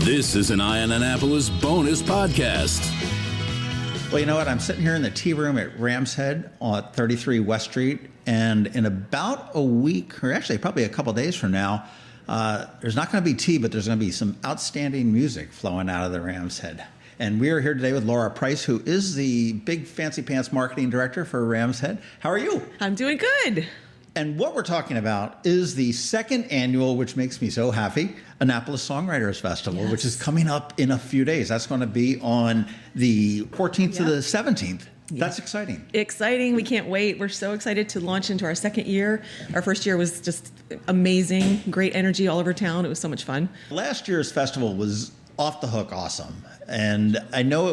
This is an Annual Annapolis bonus podcast. Well, you know what? I'm sitting here in the tea room at Ram's Head on 33 West Street, and in about a week, or actually probably a couple days from now, there's not going to be tea, but there's going to be some outstanding music flowing out of the Ram's Head. And we are here today with Laura Price, who is the big fancy pants marketing director for Ram's Head. How are you? I'm doing good. And what we're talking about is the second annual, which makes me so happy, Annapolis Songwriters Festival, Yes. which is coming up in a few days. That's going to be on the 14th to the 17th. That's exciting. Exciting. We can't wait. We're so excited to launch into our second year. Our first year was just amazing. Great energy all over town. It was so much fun. Last year's festival was off the hook awesome. And I know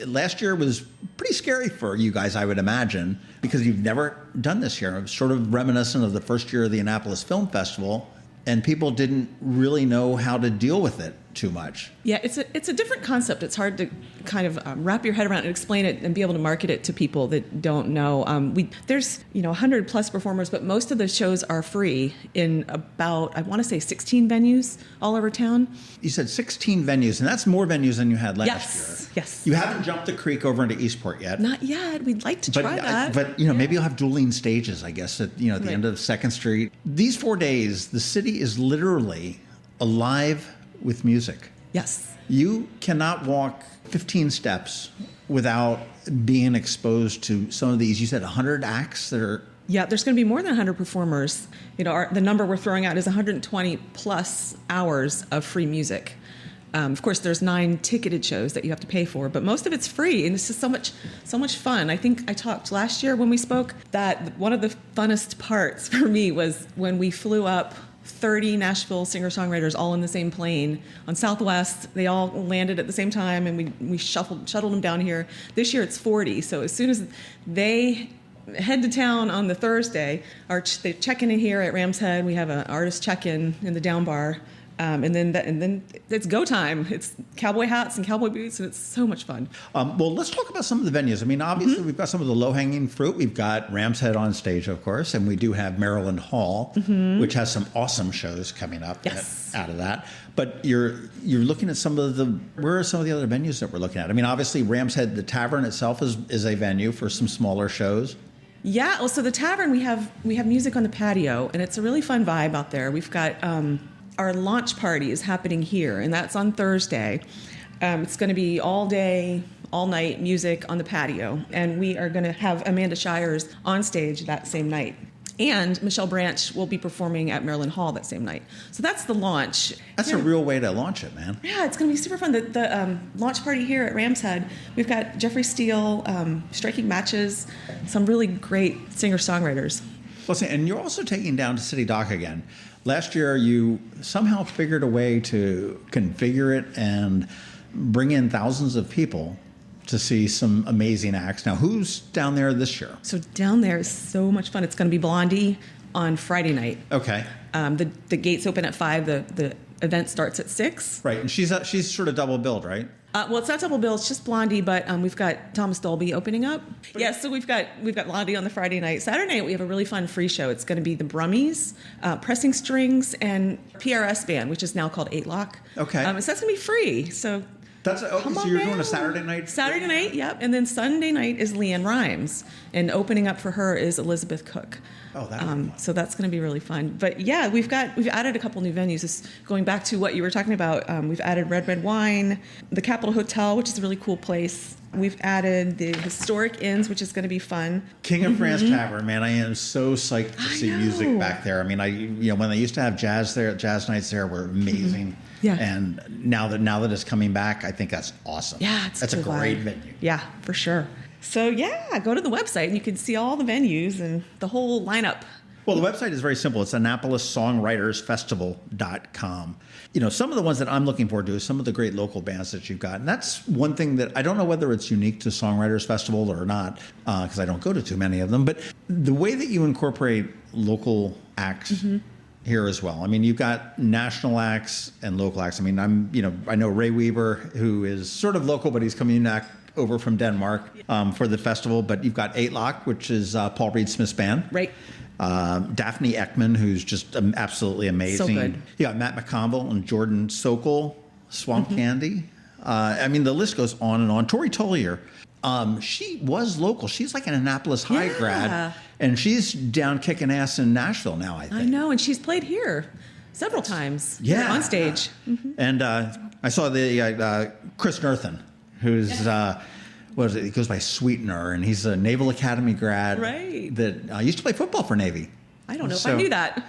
last year was pretty scary for you guys, I would imagine, because you've never done this here. It was sort of reminiscent of the first year of the Annapolis Film Festival, and people didn't really know how to deal with it too much. Yeah, it's a different concept. It's hard to kind of wrap your head around and explain it and be able to market it to people that don't know. There's 100 plus performers, but most of the shows are free in about, I want to say 16 venues all over town. You said 16 venues, and that's more venues than you had last year. Yes. You haven't jumped the creek over into Eastport yet. Not yet. We'd like to try that. But maybe you'll have dueling stages, I guess, at the end of 2nd Street. These 4 days, the city is literally alive with music. Yes. You cannot walk 15 steps without being exposed to some of these. You said 100 acts that are... Yeah, there's going to be more than 100 performers. The number we're throwing out is 120 plus hours of free music. Of course, there's 9 ticketed shows that you have to pay for, but most of it's free, and it's just so much fun. I think I talked last year when we spoke that one of the funnest parts for me was when we flew up 30 Nashville singer-songwriters all in the same plane on Southwest. They all landed at the same time, and we shuttled them down here. This year it's 40, so as soon as they head to town on the Thursday, they check in here at Ram's Head. We have an artist check-in in the down bar. And then it's go time. It's cowboy hats and cowboy boots, and it's so much fun. Well, let's talk about some of the venues. I mean, obviously, we've got some of the low-hanging fruit. We've got Ram's Head on stage, of course, and we do have Maryland Hall, which has some awesome shows coming up out of that. But you're looking at where are some of the other venues that we're looking at? I mean, obviously, Ram's Head, the tavern itself is a venue for some smaller shows. Yeah. Well, so the tavern, we have music on the patio, and it's a really fun vibe out there. We've got our launch party is happening here, and that's on Thursday. It's going to be all day, all night music on the patio, and we are going to have Amanda Shires on stage that same night. And Michelle Branch will be performing at Maryland Hall that same night. So that's the launch. That's a real way to launch it, man. Yeah, it's going to be super fun. The launch party here at Ram's Head, we've got Jeffrey Steele, striking matches, some really great singer-songwriters. Listen, and you're also taking down to City Dock again. Last year, you somehow figured a way to configure it and bring in thousands of people to see some amazing acts. Now, who's down there this year? So down there is so much fun. It's going to be Blondie on Friday night. Okay. The gates open at 5. The event starts at 6. Right, and she's sort of double billed, right? Well, it's not double bill. It's just Blondie, but we've got Thomas Dolby opening up. So we've got Blondie on the Friday night. Saturday night we have a really fun free show. It's going to be the Brummies, Pressing Strings, and PRS band, which is now called Eightlock. Okay. So that's going to be free. So so you're doing a Saturday night? Saturday night, yep. And then Sunday night is Leanne Rhymes, and opening up for her is Elizabeth Cook. Oh, that. So that's going to be really fun. But yeah, we've added a couple new venues. Just going back to what you were talking about, we've added Red Wine, the Capitol Hotel, which is a really cool place. We've added the Historic Inns, which is going to be fun. King of France Tavern, man, I am so psyched to see music back there. I mean, when they used to have jazz nights there were amazing. Yeah. And now that it's coming back, I think that's awesome. Yeah, that's a great venue. Yeah, for sure. So yeah, go to the website and you can see all the venues and the whole lineup. Well, the website is very simple. It's AnnapolisSongwritersFestival.com. Some of the ones that I'm looking forward to is some of the great local bands that you've got. And that's one thing that I don't know whether it's unique to Songwriters Festival or not, because I don't go to too many of them. But the way that you incorporate local acts here as well. I mean, you've got national acts and local acts. I mean, I know Ray Weaver, who is sort of local, but he's coming back over from Denmark for the festival. But you've got Eightlock, which is Paul Reed Smith's band. Right. Daphne Eckman, who's just absolutely amazing. So good. You got Matt McConville and Jordan Sokol Swamp Candy. I mean, the list goes on and on. Tori Tollier, she was local. She's like an Annapolis High grad, and she's down kicking ass in Nashville now, I think. I know, and she's played here several times on stage. Mm-hmm. And I saw the Chris Nerthen, who's, what is it? He goes by Sweetener, and he's a Naval Academy grad that used to play football for Navy. I don't know if I knew that.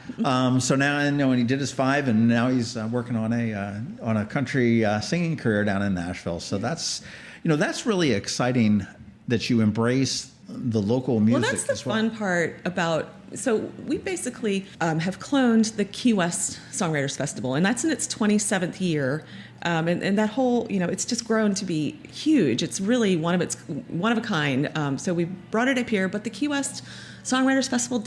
So now, and he did his 5, and now he's working on a country singing career down in Nashville. So that's really exciting that you embrace the local music. Well, that's the fun part about. So we basically have cloned the Key West Songwriters Festival, and that's in its 27th year. And that whole, it's just grown to be huge. It's really one of a kind. So we brought it up here, but the Key West Songwriters Festival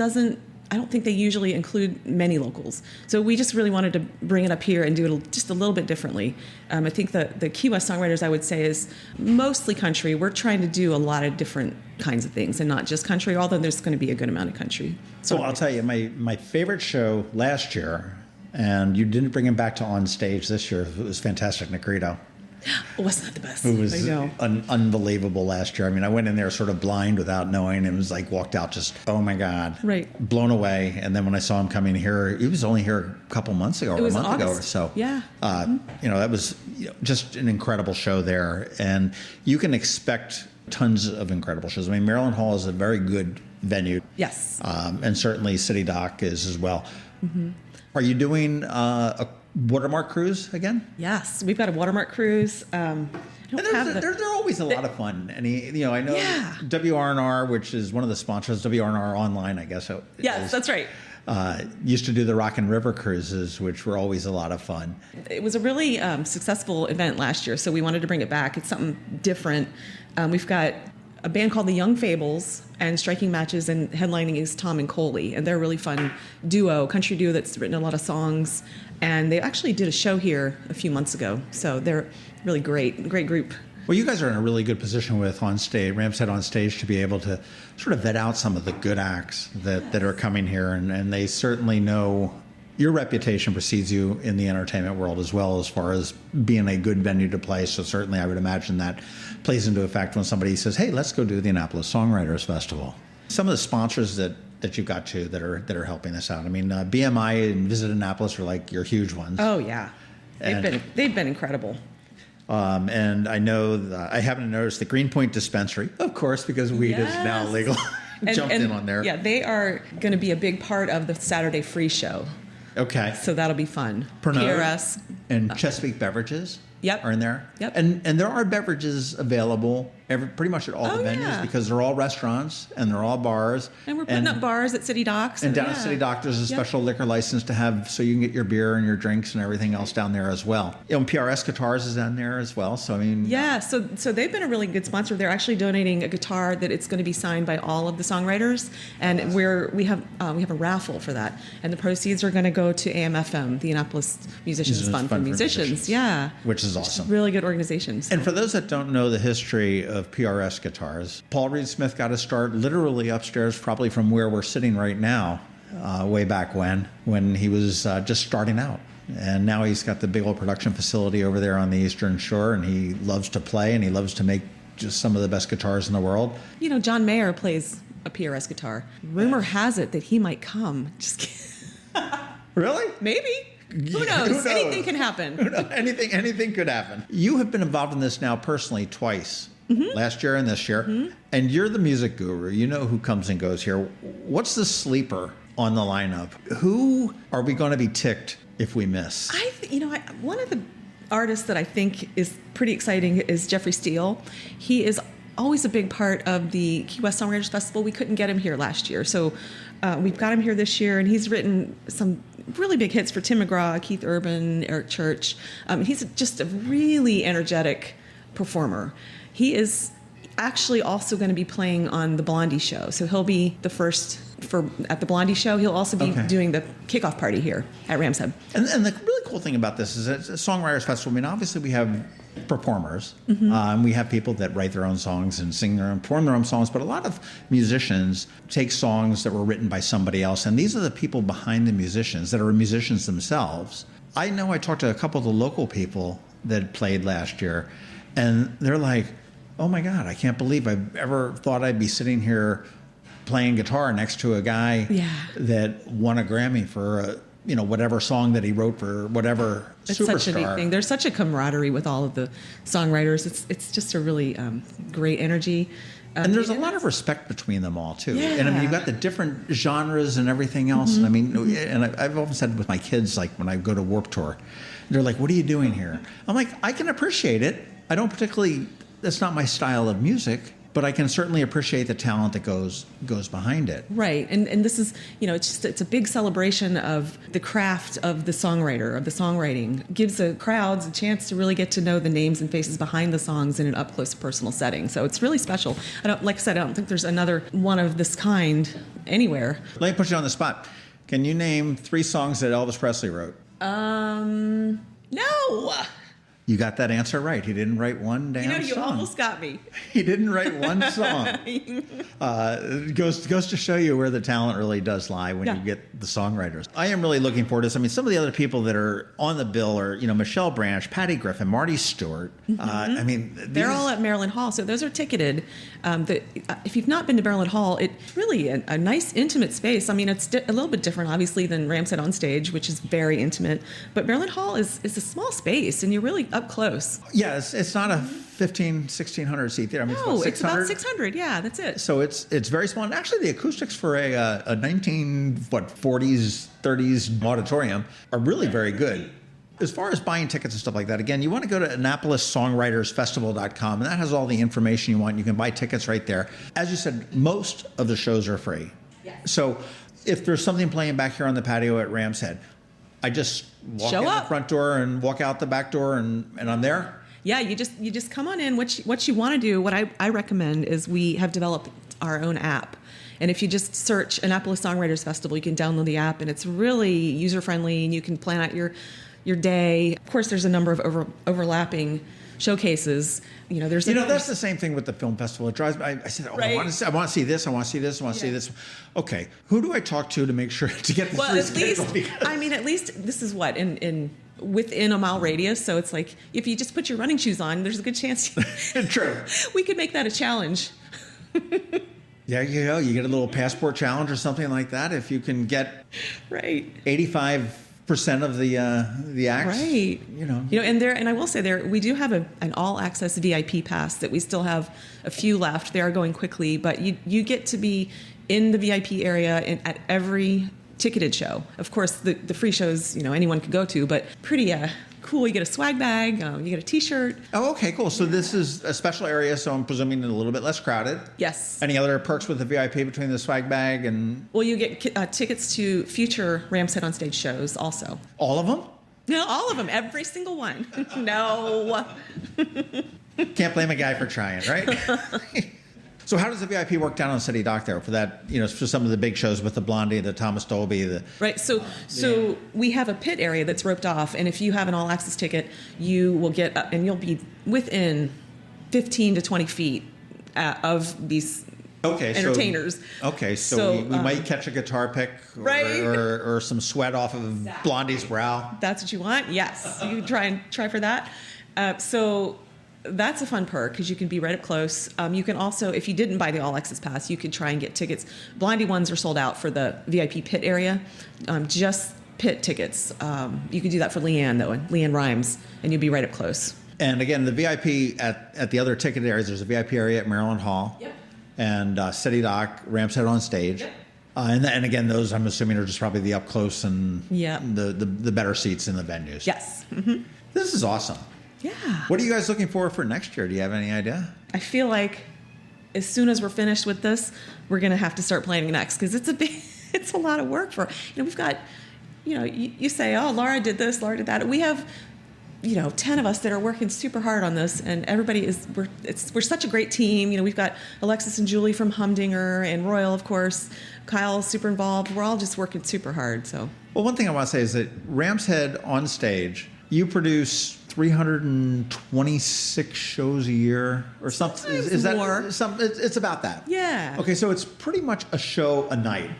I don't think they usually include many locals. So we just really wanted to bring it up here and do it just a little bit differently. I think the Key West Songwriters, I would say, is mostly country. We're trying to do a lot of different kinds of things and not just country, although there's going to be a good amount of country. So I'll tell you, my favorite show last year, and you didn't bring him back to on stage this year, it was Fantastic Negrito. Oh, wasn't that the best? It was unbelievable last year. I mean, I went in there sort of blind without knowing, and was like walked out just, oh my God, blown away. And then when I saw him coming here, he was only here a couple months ago, or a month ago or so. Yeah. That was just an incredible show there, and you can expect tons of incredible shows. I mean, Maryland Hall is a very good venue. Yes. And certainly City Dock is as well. Mm-hmm. Are you doing a watermark cruise again? Yes, we've got a watermark cruise. They're always a lot of fun. And I know WRNR, which is one of the sponsors, WRNR Online, I guess. Yes, that's right. Used to do the Rock and River cruises, which were always a lot of fun. It was a really successful event last year, so we wanted to bring it back. It's something different. We've got a band called the Young Fables, and striking matches, and headlining is Tom and Coley, and they're a really fun country duo that's written a lot of songs, and they actually did a show here a few months ago, so they're really great group. Well, you guys are in a really good position with Ram's Head on stage to be able to sort of vet out some of the good acts that are coming here, and they certainly know your reputation precedes you in the entertainment world as well, as far as being a good venue to play. So certainly I would imagine that plays into effect when somebody says, hey, let's go do the Annapolis Songwriters Festival. Some of the sponsors that you've got too that are helping this out. I mean, BMI and Visit Annapolis are like your huge ones. Oh yeah, they've been incredible. And I know I happen to notice the Greenpoint Dispensary, of course, because weed is now legal. Jumped in on there. Yeah, they are going to be a big part of the Saturday Free Show. Okay. So that'll be fun. Pernod PRS. And Chesapeake Beverages are in there. Yep. And there are beverages available pretty much at all the venues because they're all restaurants and they're all bars. And we're putting up bars at City Docks. And down at City Dock, there's a special liquor license to have so you can get your beer and your drinks and everything else down there as well. And PRS Guitars is down there as well. So, I mean... Yeah, so they've been a really good sponsor. They're actually donating a guitar that it's going to be signed by all of the songwriters. And we have a raffle for that. And the proceeds are going to go to AMFM, the Annapolis Musicians Fund for Musicians. Yeah. Which is awesome. Really good organization. So. And for those that don't know the history of PRS Guitars, Paul Reed Smith got his start literally upstairs, probably from where we're sitting right now, way back when he was just starting out. And now he's got the big old production facility over there on the Eastern Shore, and he loves to play, and he loves to make just some of the best guitars in the world. John Mayer plays a PRS guitar. Rumor has it that he might come. Just kidding. Really? Maybe. Who knows? Anything can happen. Anything could happen. You have been involved in this now personally twice. Mm-hmm. Last year and this year. Mm-hmm. And you're the music guru. You know who comes and goes here. What's the sleeper on the lineup? Who are we going to be ticked if we miss? One of the artists that I think is pretty exciting is Jeffrey Steele. He is always a big part of the Key West Songwriters Festival. We couldn't get him here last year. So we've got him here this year, and he's written some really big hits for Tim McGraw, Keith Urban, Eric Church. He's just a really energetic performer. He is actually also going to be playing on the Blondie show. So he'll be the first at the Blondie show. He'll also be doing the kickoff party here at Ram's Head. And the really cool thing about this is that it's a Songwriters Festival. I mean, obviously we have performers. Mm-hmm. We have people that write their own songs and sing perform their own songs. But a lot of musicians take songs that were written by somebody else. And these are the people behind the musicians that are musicians themselves. I know I talked to a couple of the local people that played last year, and they're like, "Oh my God, I can't believe I ever thought I'd be sitting here playing guitar next to a guy that won a Grammy for whatever song that he wrote for whatever it's superstar." Such a neat thing. There's such a camaraderie with all of the songwriters. It's just a really great energy. And there's a lot of respect between them all, too. Yeah. And I mean, you've got the different genres and everything else. And I mean, and I've often said with my kids, like when I go to Warped Tour, they're like, "What are you doing here?" I'm like, "I can appreciate it. I don't particularly, that's not my style of music, but I can certainly appreciate the talent that goes behind it." Right. And this is, it's a big celebration of the craft of the songwriter, of the songwriting. Gives the crowds a chance to really get to know the names and faces behind the songs in an up-close personal setting. So it's really special. Like I said, I don't think there's another one of this kind anywhere. Let me put you on the spot. Can you name 3 songs that Elvis Presley wrote? No. You got that answer right. He didn't write one damn You song. almost got me. He didn't write one song. It goes to show you where the talent really does lie when you get the songwriters. I am really looking forward to this. I mean, some of the other people that are on the bill are, Michelle Branch, Patty Griffin, Marty Stewart. I mean, they're all at Maryland Hall, so those are ticketed. If you've not been to Maryland Hall, it's really a nice, intimate space. I mean, it's a little bit different, obviously, than Ramshead on Stage, which is very intimate. But Maryland Hall is a small space, and you're really up close. Yeah, it's not a 1,600 seat theater. I mean, it's about 600. Yeah, that's it. So it's very small. And actually, the acoustics for a 1940s, 30s auditorium are really very good. As far as buying tickets and stuff like that, again, you want to go to AnnapolisSongwritersFestival.com, and that has all the information you want. You can buy tickets right there. As you said, most of the shows are free. Yeah. So if there's something playing back here on the patio at Ramshead, I just walk in the front door and walk out the back door, and I'm there. Yeah, you just come on in. What you want to do, what I recommend is we have developed our own app. And if you just search Annapolis Songwriters Festival, you can download the app, and it's really user-friendly, and you can plan out your day. Of course, there's a number of overlapping showcases. There's that's the same thing with the film festival. It drives me. I said, right. I want to see this. I want to see this. I want to see this. Okay, who do I talk to make sure to get this rescheduled? At least this is what in within a mile radius. So it's like if you just put your running shoes on, there's a good chance. True. We could make that a challenge. Yeah, you get a little passport challenge or something like that if you can get 85% of the acts, right? And I will say we do have an all access VIP pass that we still have a few left. They are going quickly, but you get to be in the VIP area at every ticketed show. Of course, the free shows anyone could go to, but pretty cool. You get a swag bag, you get a T-shirt. Oh, okay, cool. So this is a special area, so I'm presuming a little bit less crowded. Yes. Any other perks with the VIP between the swag bag and? Well, you get tickets to future Ramshead on Stage shows also. All of them? No, all of them. Every single one. No. Can't blame a guy for trying, right? So how does the VIP work down on City Dock there for that, for some of the big shows with the Blondie, the Thomas Dolby, Right. So we have a pit area that's roped off, and if you have an all-access ticket, you will get up, and you'll be within 15 to 20 feet of these entertainers. So we might catch a guitar pick or some sweat off of Blondie's brow. That's what you want? Yes. You can try for that. So that's a fun perk because you can be right up close. You can also, if you didn't buy the All Access Pass, you could try and get tickets. Blondie ones are sold out for the VIP pit area. Just pit tickets. You could do that for Leanne, though, and Leanne Rhymes, and you'll be right up close. And again, the VIP at the other ticket areas, there's a VIP area at Maryland Hall. Yep. And City Dock, Ramshead on Stage. Yep. And again, those I'm assuming are just probably the up close and the better seats in the venues. Yes. Mm-hmm. This is awesome. Yeah. What are you guys looking for next year? Do you have any idea? I feel like as soon as we're finished with this, we're going to have to start planning next because it's a lot of work for, we've got, you say, oh, Laura did this, Laura did that. We have, 10 of us that are working super hard on this, and everybody we're such a great team. We've got Alexis and Julie from Humdinger and Royal, of course. Kyle's super involved. We're all just working super hard. So. Well, one thing I want to say is that Ramshead on Stage, you produce 326 shows a year or something. Is that more. It's about that. Yeah. Okay, so it's pretty much a show a night.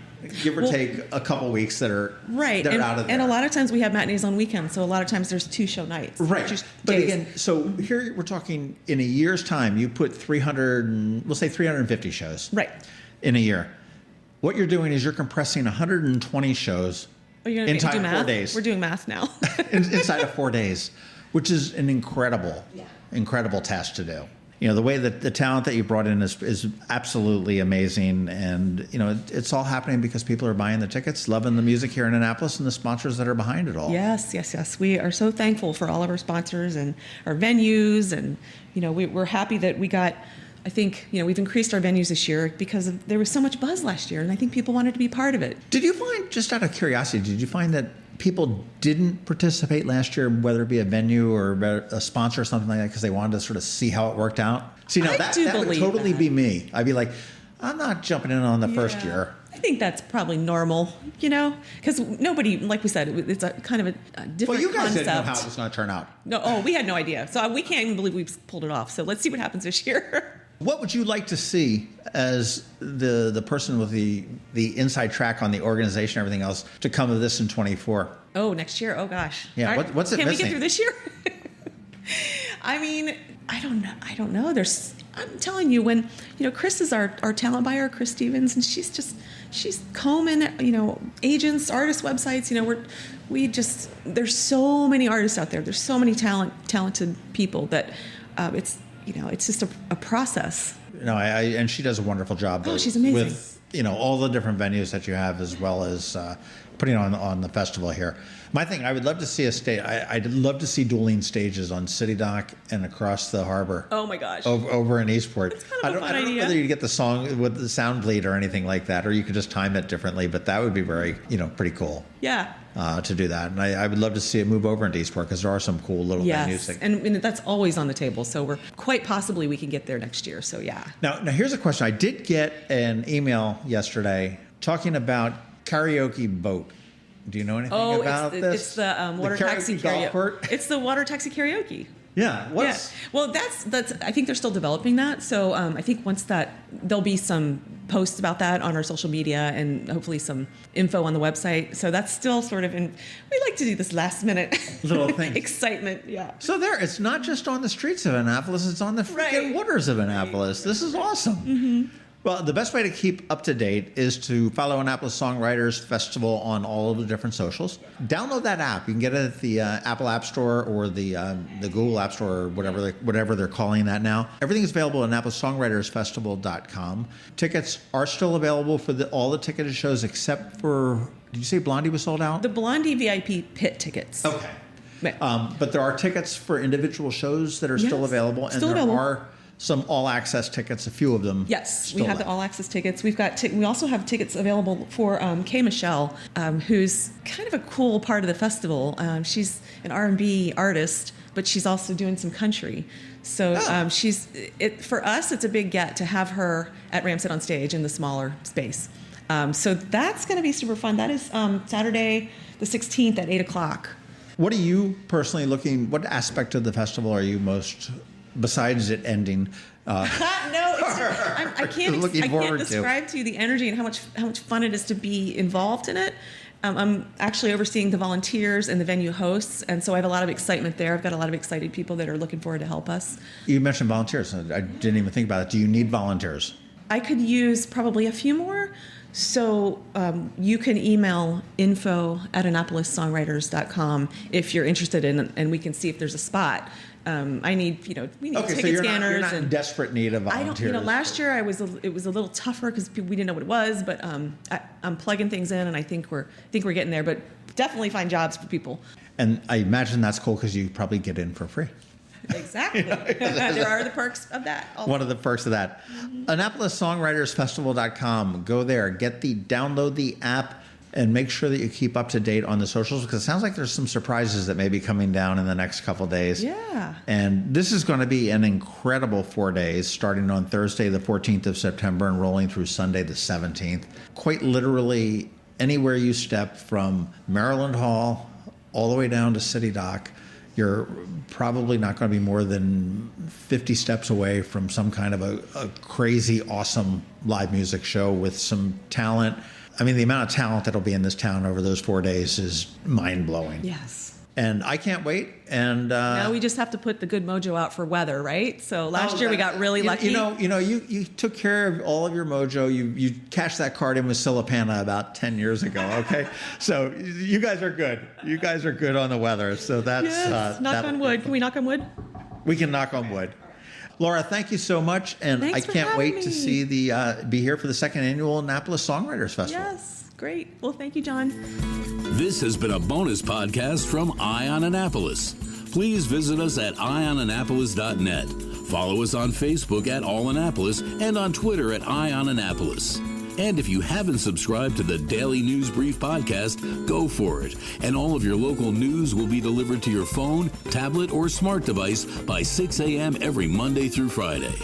give or take a couple weeks that are right. that are out of there. And a lot of times we have matinees on weekends, so a lot of times there's 2 show nights. Right. But days. again, so here we're talking in a year's time, you put 350 shows. Right. In a year. What you're doing is you're compressing 120 shows inside of 4 days. We're doing math now. Inside of 4 days, which is an incredible task to do. You know, the way that the talent that you brought in is absolutely amazing. And, you know, it's all happening because people are buying the tickets, loving the music here in Annapolis, and the sponsors that are behind it all. Yes. We are so thankful for all of our sponsors and our venues. And, you know, we're happy that we got, I think, you know, we've increased our venues this year because there was so much buzz last year. And I think people wanted to be part of it. Did you find, just out of curiosity, did you find that people didn't participate last year, whether it be a venue or a sponsor or something like that, because they wanted to sort of see how it worked out? See, now that would totally be me. I'd be like, I'm not jumping in on the first year. I think that's probably normal, you know, because nobody, like we said, it's a kind of a different concept. Well, you guys didn't know how it was going to turn out. No, we had no idea. So we can't even believe we pulled it off. So let's see what happens this year. What would you like to see as the person with the inside track on the organization and everything else to come of this in 24? Oh, next year? Oh, gosh. Yeah, what's it Can missing? we get through this year? I mean, I don't know. I'm telling you, when, you know, Chris is our talent buyer, Chris Stevens, and she's combing, you know, agents, artist websites. You know, there's so many artists out there. There's so many talented people that it's, you know, it's just a process. No, and she does a wonderful job. Oh, she's amazing. With, you know, all the different venues that you have, as well as putting on the festival here. My thing, I would love to see a stage. I'd love to see dueling stages on City Dock and across the harbor. Oh my gosh! Over in Eastport. That's kind of I don't know whether you get the song with the sound bleed or anything like that, or you could just time it differently. But that would be very, you know, pretty cool. Yeah. To do that, and I would love to see it move over into Eastport because there are some cool little venues. And that's always on the table. So we're quite possibly we can get there next year. So yeah. Now here's a question. I did get an email yesterday talking about karaoke boat. Do you know anything about this? It's the water taxi karaoke. It's the water taxi karaoke. Yeah. Well, that's. I think they're still developing that. So I think once there'll be some posts about that on our social media and hopefully some info on the website. So that's still sort of in. We like to do this last minute little thing. Excitement. Yeah. So it's not just on the streets of Annapolis; it's on the freaking waters of Annapolis. This is awesome. Mm-hmm. Well, the best way to keep up to date is to follow Annapolis Songwriters Festival on all of the different socials. Download that app. You can get it at the Apple App Store or the Google App Store or whatever they're calling that now. Everything is available at AnnapolisSongwritersFestival.com. Tickets are still available for all the ticketed shows except for, did you say Blondie was sold out? The Blondie VIP pit tickets. Okay. Right. But there are tickets for individual shows that are still available, and there are some all-access tickets, a few of them. Yes, we have the all-access tickets. We've got. We also have tickets available for Kay Michelle, who's kind of a cool part of the festival. She's an R&B artist, but she's also doing some country. So for us, it's a big get to have her at Ramsett on stage in the smaller space. So that's going to be super fun. That is Saturday the 16th at 8:00. What are you personally what aspect of the festival are you most, besides it ending? I can't describe to you the energy and how much fun it is to be involved in it. I'm actually overseeing the volunteers and the venue hosts, and so I have a lot of excitement there. I've got a lot of excited people that are looking forward to help us. You mentioned volunteers. I didn't even think about it. Do you need volunteers? I could use probably a few more. So you can email info@AnnapolisSongwriters.com if you're interested in, and we can see if there's a spot. We need ticket scanners. You're not in desperate need of volunteers. Last year it was a little tougher because we didn't know what it was, but I'm plugging things in, and I think we're getting there. But definitely find jobs for people. And I imagine that's cool because you probably get in for free. Exactly. There are the perks of that. Also. One of the perks of that. Mm-hmm. AnnapolisSongwritersFestival.com. Go there. Download the app. And make sure that you keep up to date on the socials because it sounds like there's some surprises that may be coming down in the next couple of days. Yeah. And this is going to be an incredible 4 days, starting on Thursday, the 14th of September, and rolling through Sunday, the 17th. Quite literally, anywhere you step from Maryland Hall all the way down to City Dock, you're probably not going to be more than 50 steps away from some kind of a crazy, awesome live music show with some talent I mean, the amount of talent that'll be in this town over those 4 days is mind-blowing. Yes. And I can't wait. And now we just have to put the good mojo out for weather, right? So last year we got really lucky. You took care of all of your mojo. You cashed that card in with Silipana about 10 years ago. Okay, so you guys are good. You guys are good on the weather. So that's knock on wood. Can we knock on wood? We can knock on wood. Laura, thank you so much, and Thanks I can't wait me. to see be here for the second annual Annapolis Songwriters Festival. Yes, great. Well, thank you, John. This has been a bonus podcast from Ion Annapolis. Please visit us at ionannapolis.net. Follow us on Facebook at All Annapolis and on Twitter at Ion Annapolis. And if you haven't subscribed to the Daily News Brief podcast, go for it. And all of your local news will be delivered to your phone, tablet, or smart device by 6 a.m. every Monday through Friday.